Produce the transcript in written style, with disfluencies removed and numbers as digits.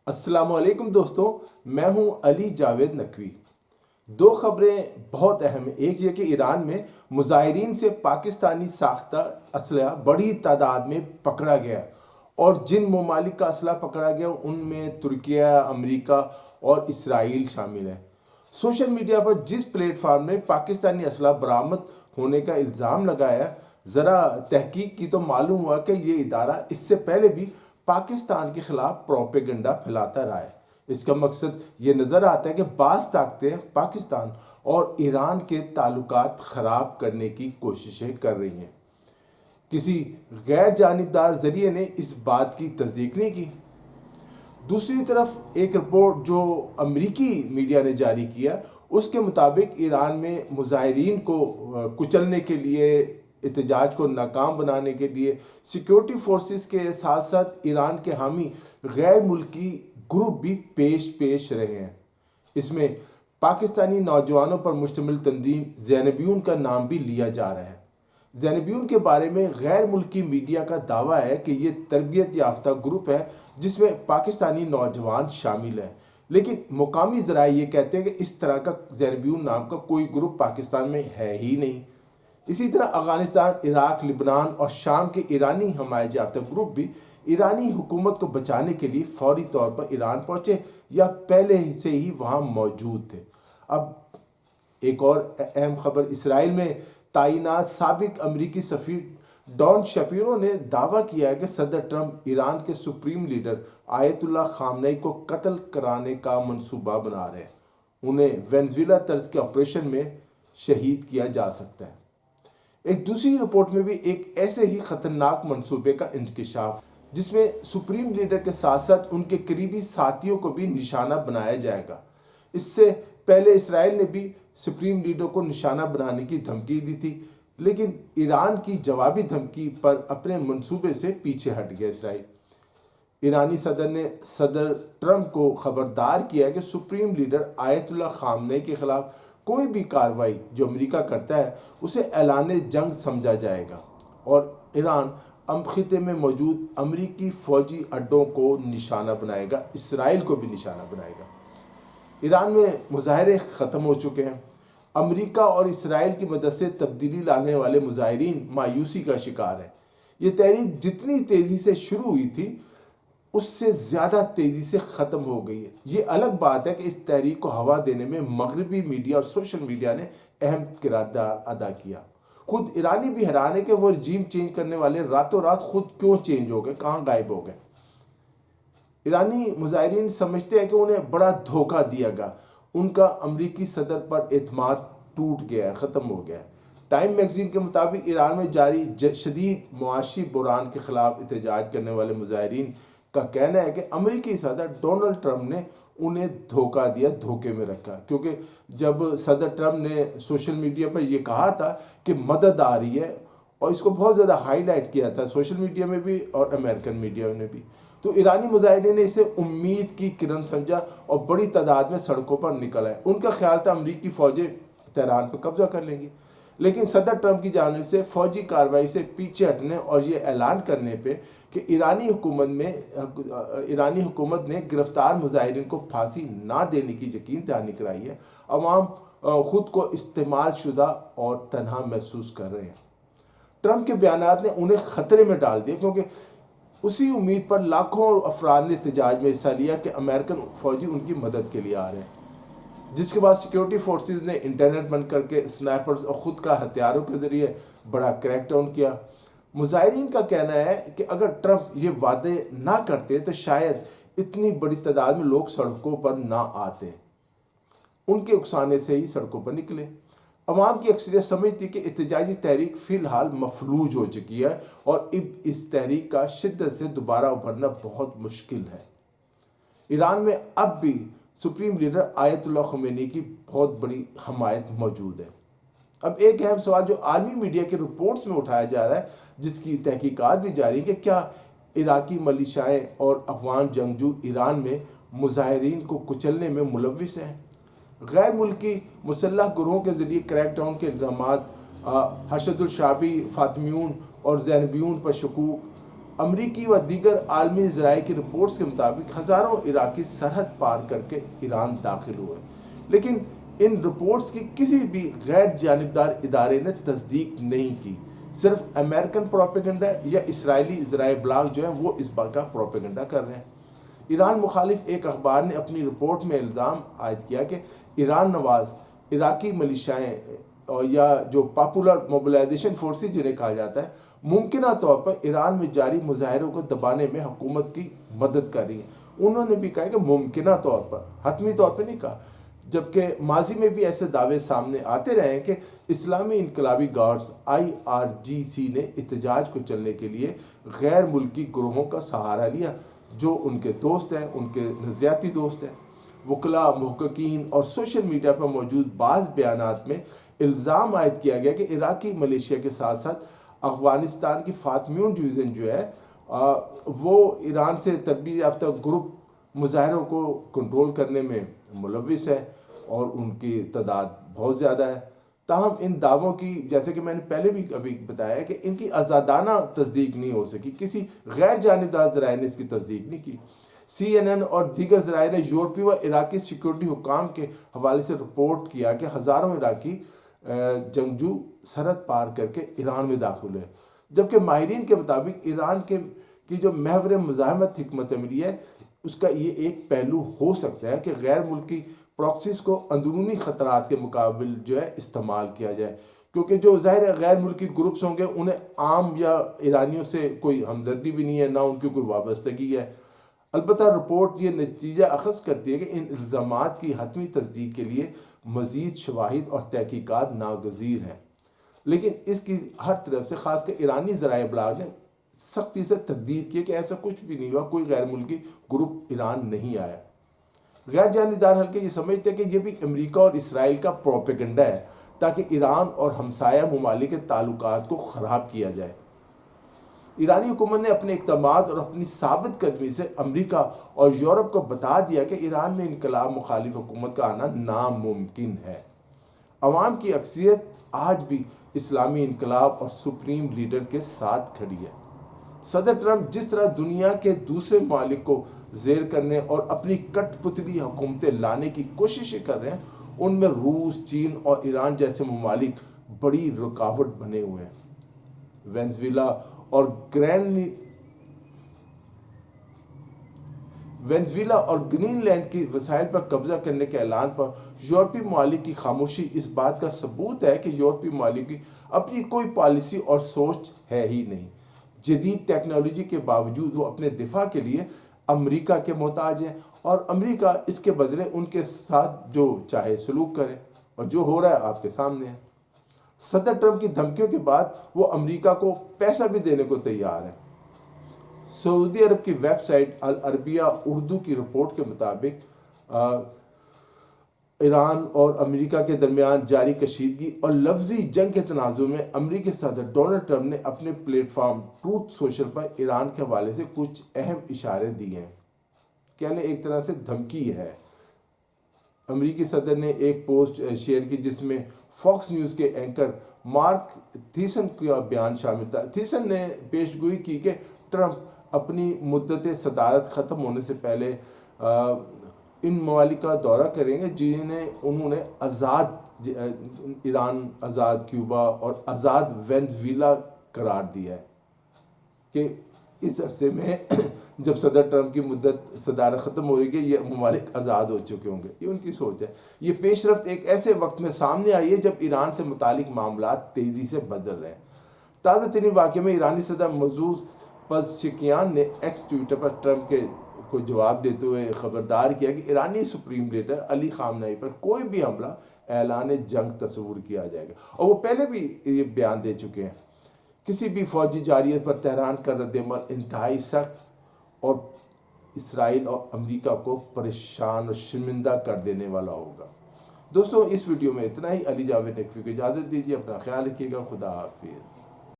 السلام علیکم دوستوں، میں ہوں علی جاوید نقوی۔ دو خبریں بہت اہم ہیں۔ ایک یہ کہ ایران میں مظاہرین سے پاکستانی ساختہ اسلحہ بڑی تعداد میں پکڑا گیا، اور جن ممالک کا اسلحہ پکڑا گیا ان میں ترکیہ، امریکہ اور اسرائیل شامل ہیں۔ سوشل میڈیا پر جس پلیٹ فارم نے پاکستانی اسلحہ برآمد ہونے کا الزام لگایا، ذرا تحقیق کی تو معلوم ہوا کہ یہ ادارہ اس سے پہلے بھی پاکستان کے خلاف پروپیگنڈا پھیلاتا رہا ہے۔ اس کا مقصد یہ نظر آتا ہے کہ بعض طاقتیں پاکستان اور ایران کے تعلقات خراب کرنے کی کوششیں کر رہی ہیں۔ کسی غیر جانبدار ذریعے نے اس بات کی تصدیق نہیں کی۔ دوسری طرف ایک رپورٹ جو امریکی میڈیا نے جاری کیا، اس کے مطابق ایران میں مظاہرین کو کچلنے کے لیے، احتجاج کو ناکام بنانے کے لیے سیکیورٹی فورسز کے ساتھ ساتھ ایران کے حامی غیر ملکی گروپ بھی پیش رہے ہیں۔ اس میں پاکستانی نوجوانوں پر مشتمل تنظیم زینبیون کا نام بھی لیا جا رہا ہے۔ زینبیون کے بارے میں غیر ملکی میڈیا کا دعویٰ ہے کہ یہ تربیت یافتہ گروپ ہے جس میں پاکستانی نوجوان شامل ہیں، لیکن مقامی ذرائع یہ کہتے ہیں کہ اس طرح کا زینبیون نام کا کوئی گروپ پاکستان میں ہے ہی نہیں۔ اسی طرح افغانستان، عراق، لبنان اور شام کے ایرانی حمایت یافتہ گروپ بھی ایرانی حکومت کو بچانے کے لیے فوری طور پر ایران پہنچے یا پہلے سے ہی وہاں موجود تھے۔ اب ایک اور اہم خبر، اسرائیل میں تعینات سابق امریکی سفیر ڈان شپیرو نے دعویٰ کیا ہے کہ صدر ٹرمپ ایران کے سپریم لیڈر آیت اللہ خامنئی کو قتل کرانے کا منصوبہ بنا رہے ہیں۔ انہیں وینزویلا طرز کے آپریشن میں شہید کیا جا سکتا ہے۔ ایک دوسری رپورٹ میں بھی ایک ایسے ہی خطرناک منصوبے کا انکشاف، جس میں سپریم لیڈر کے ساتھ ساتھ ان کے قریبی ساتھیوں کو بھی نشانہ بنایا جائے گا۔ اس سے پہلے اسرائیل نے بھی سپریم لیڈر کو نشانہ بنانے کی دھمکی دی تھی، لیکن ایران کی جوابی دھمکی پر اپنے منصوبے سے پیچھے ہٹ گیا اسرائیل۔ ایرانی صدر نے صدر ٹرمپ کو خبردار کیا کہ سپریم لیڈر آیت اللہ خامنئی کے خلاف کوئی بھی کارروائی جو امریکہ کرتا ہے اسے اعلان جنگ سمجھا جائے گا، اور ایران خطے میں موجود امریکی فوجی اڈوں کو نشانہ بنائے گا، اسرائیل کو بھی نشانہ بنائے گا۔ ایران میں مظاہرے ختم ہو چکے ہیں۔ امریکہ اور اسرائیل کی مدد سے تبدیلی لانے والے مظاہرین مایوسی کا شکار ہیں۔ یہ تحریک جتنی تیزی سے شروع ہوئی تھی اس سے زیادہ تیزی سے ختم ہو گئی ہے۔ یہ الگ بات ہے کہ اس تحریک کو ہوا دینے میں مغربی میڈیا اور سوشل میڈیا نے اہم کردار ادا کیا۔ خود ایرانی بھی حیران ہے کہ وہ رجیم چینج کرنے والے راتوں رات خود کیوں چینج ہو گئے، کہاں غائب ہو گئے۔ ایرانی مظاہرین سمجھتے ہیں کہ انہیں بڑا دھوکہ دیا گیا، ان کا امریکی صدر پر اعتماد ٹوٹ گیا ہے، ختم ہو گیا ہے۔ ٹائم میگزین کے مطابق ایران میں جاری شدید معاشی بحران کے خلاف احتجاج کرنے والے مظاہرین کا کہنا ہے کہ امریکی صدر ڈونلڈ ٹرمپ نے انہیں دھوکہ دیا، دھوکے میں رکھا، کیونکہ جب صدر ٹرمپ نے سوشل میڈیا پر یہ کہا تھا کہ مدد آ رہی ہے، اور اس کو بہت زیادہ ہائی لائٹ کیا تھا سوشل میڈیا میں بھی اور امریکن میڈیا نے بھی، تو ایرانی مظاہرین نے اسے امید کی کرن سمجھا اور بڑی تعداد میں سڑکوں پر نکل آئے۔ ان کا خیال تھا امریکی فوجیں تہران پر قبضہ کر لیں گی، لیکن صدر ٹرمپ کی جانب سے فوجی کارروائی سے پیچھے ہٹنے اور یہ اعلان کرنے پہ کہ ایرانی حکومت نے گرفتار مظاہرین کو پھانسی نہ دینے کی یقین دہانی کرائی ہے، عوام خود کو استعمال شدہ اور تنہا محسوس کر رہے ہیں۔ ٹرمپ کے بیانات نے انہیں خطرے میں ڈال دیا، کیونکہ اسی امید پر لاکھوں افراد نے احتجاج میں حصہ لیا کہ امریکن فوجی ان کی مدد کے لیے آ رہے ہیں، جس کے بعد سیکیورٹی فورسز نے انٹرنیٹ بند کر کے سنائپرز اور خود کا ہتھیاروں کے ذریعے بڑا کریک ڈاؤن کیا۔ مظاہرین کا کہنا ہے کہ اگر ٹرمپ یہ وعدے نہ کرتے تو شاید اتنی بڑی تعداد میں لوگ سڑکوں پر نہ آتے، ان کے اکسانے سے ہی سڑکوں پر نکلے۔ عوام کی اکثریت سمجھتی کہ احتجاجی تحریک فی الحال مفلوج ہو چکی ہے، اور اب اس تحریک کا شدت سے دوبارہ ابھرنا بہت مشکل ہے۔ ایران میں اب بھی سپریم لیڈر آیت اللہ خمینی کی بہت بڑی حمایت موجود ہے۔ اب ایک اہم سوال جو عالمی میڈیا کے رپورٹس میں اٹھایا جا رہا ہے، جس کی تحقیقات بھی جاری ہے، کہ کیا عراقی ملیشیاءیں اور افغان جنگجو ایران میں مظاہرین کو کچلنے میں ملوث ہیں؟ غیر ملکی مسلح گروہوں کے ذریعے کریک ڈاؤن کے الزامات، حشد الشعبی، فاطمیون اور زینبیون پر شکوک، امریکی و دیگر عالمی ذرائع کی رپورٹس کے مطابق ہزاروں عراقی سرحد پار کر کے ایران داخل ہوئے، لیکن ان رپورٹس کی کسی بھی غیر جانبدار ادارے نے تصدیق نہیں کی۔ صرف امریکن پروپیگنڈا یا اسرائیلی ذرائع ابلاغ جو ہیں وہ اس بات کا پروپیگنڈا کر رہے ہیں۔ ایران مخالف ایک اخبار نے اپنی رپورٹ میں الزام عائد کیا کہ ایران نواز عراقی ملیشیاں یا جو پاپولر موبلائزیشن فورسز جنہیں کہا جاتا ہے، ممکنہ طور پر ایران میں جاری مظاہروں کو دبانے میں حکومت کی مدد کر رہی ہیں۔ انہوں نے بھی کہا کہ ممکنہ طور پر، حتمی طور پہ نہیں کہا، جبکہ ماضی میں بھی ایسے دعوے سامنے آتے رہے ہیں کہ اسلامی انقلابی گارڈز IRGC نے احتجاج کو چلنے کے لیے غیر ملکی گروہوں کا سہارا لیا جو ان کے دوست ہیں، ان کے نظریاتی دوست ہیں۔ وکلاء، محققین اور سوشل میڈیا پر موجود بعض بیانات میں الزام عائد کیا گیا کہ عراقی ملیشیا کے ساتھ ساتھ افغانستان کی فاطمیون ڈویژن جو ہے وہ ایران سے تربیت یافتہ گروپ مظاہروں کو کنٹرول کرنے میں ملوث ہے اور ان کی تعداد بہت زیادہ ہے۔ تاہم ان دعووں کی، جیسے کہ میں نے پہلے بھی ابھی بتایا کہ ان کی آزادانہ تصدیق نہیں ہو سکی، کسی غیر جانبدار ذرائع نے اس کی تصدیق نہیں کی۔ CNN اور دیگر ذرائع نے یورپی و عراقی سیکورٹی حکام کے حوالے سے رپورٹ کیا کہ ہزاروں عراقی جنگجو سرحد پار کر کے ایران میں داخل ہوئے، جبکہ ماہرین کے مطابق ایران کی جو محور مزاحمت حکمت عملی ہے، اس کا یہ ایک پہلو ہو سکتا ہے کہ غیر ملکی پراکسیز کو اندرونی خطرات کے مقابل جو ہے استعمال کیا جائے، کیونکہ جو ظاہر ہے غیر ملکی گروپس ہوں گے انہیں عام یا ایرانیوں سے کوئی ہمدردی بھی نہیں ہے، نہ ان کی کوئی وابستگی ہے۔ البتہ رپورٹ یہ نتیجہ اخذ کرتی ہے کہ ان الزامات کی حتمی تصدیق کے لیے مزید شواہد اور تحقیقات ناگزیر ہیں، لیکن اس کی ہر طرف سے خاص کر ایرانی ذرائع ابلاغ نے سختی سے تردید کی کہ ایسا کچھ بھی نہیں ہوا، کوئی غیر ملکی گروپ ایران نہیں آیا۔ غیر جانبدار حلقے یہ سمجھتے ہیں کہ یہ بھی امریکہ اور اسرائیل کا پروپیگنڈا ہے تاکہ ایران اور ہمسایہ ممالک کے تعلقات کو خراب کیا جائے۔ ایرانی حکومت نے اپنے اقدامات اور اپنی ثابت قدمی سے امریکہ اور یورپ کو بتا دیا کہ ایران میں انقلاب مخالف حکومت کا آنا ناممکن ہے۔ عوام کی اکثریت آج بھی اسلامی انقلاب اور سپریم لیڈر کے ساتھ کھڑی ہے۔ صدر ٹرمپ جس طرح دنیا کے دوسرے ممالک کو زیر کرنے اور اپنی کٹ پتلی حکومتیں لانے کی کوششیں کر رہے ہیں، ان میں روس، چین اور ایران جیسے ممالک بڑی رکاوٹ بنے ہوئے ہیں۔ وینزویلا اور گرین لینڈ کی وسائل پر قبضہ کرنے کے اعلان پر یورپی ممالک کی خاموشی اس بات کا ثبوت ہے کہ یورپی ممالک کی اپنی کوئی پالیسی اور سوچ ہے ہی نہیں۔ جدید ٹیکنالوجی کے باوجود وہ اپنے دفاع کے لیے امریکہ کے محتاج ہیں، اور امریکہ اس کے بدلے ان کے ساتھ جو چاہے سلوک کرے، اور جو ہو رہا ہے آپ کے سامنے ہے۔ صدر ٹرمپ کی دھمکیوں کے بعد وہ امریکہ کو پیسہ بھی دینے کو تیار ہیں۔ سعودی عرب کی ویب سائٹ العربیہ اردو کی رپورٹ کے مطابق ایران اور امریکہ کے درمیان جاری کشیدگی اور لفظی جنگ کے تناظر میں امریکی صدر ڈونلڈ ٹرمپ نے اپنے پلیٹ فارم ٹروتھ سوشل پر ایران کے حوالے سے کچھ اہم اشارے دیے ہیں، کہنے ایک طرح سے دھمکی ہے۔ امریکی صدر نے ایک پوسٹ شیئر کی جس میں فاکس نیوز کے اینکر مارک تھیسن کا بیان شامل تھا۔ تھیسن نے پیشگوئی کی کہ ٹرمپ اپنی مدت صدارت ختم ہونے سے پہلے ان ممالک کا دورہ کریں گے جنہیں انہوں نے آزاد ایران، آزاد کیوبا اور آزاد وینزویلا قرار دیا ہے، کہ اس عرصے میں جب صدر ٹرمپ کی مدت صدارت ختم ہو رہی ہے یہ ممالک آزاد ہو چکے ہوں گے۔ یہ ان کی سوچ ہے۔ یہ پیش رفت ایک ایسے وقت میں سامنے آئی ہے جب ایران سے متعلق معاملات تیزی سے بدل رہے ہیں۔ تازہ ترین واقعے میں ایرانی صدر مسعود پزشکیان نے ایکس ٹویٹر پر ٹرمپ کو جواب دیتے ہوئے خبردار کیا کہ ایرانی سپریم لیڈر علی خامنہئی پر کوئی بھی حملہ اعلان جنگ تصور کیا جائے گا، اور وہ پہلے بھی یہ بیان دے چکے ہیں۔ کسی بھی فوجی جارحیت پر تہران کا رد عمل انتہائی سخت اور اسرائیل اور امریکہ کو پریشان اور شرمندہ کر دینے والا ہوگا۔ دوستوں اس ویڈیو میں اتنا ہی۔ علی جاوید نقوی کو اجازت دیجیے، اپنا خیال رکھیے گا۔ خدا حافظ۔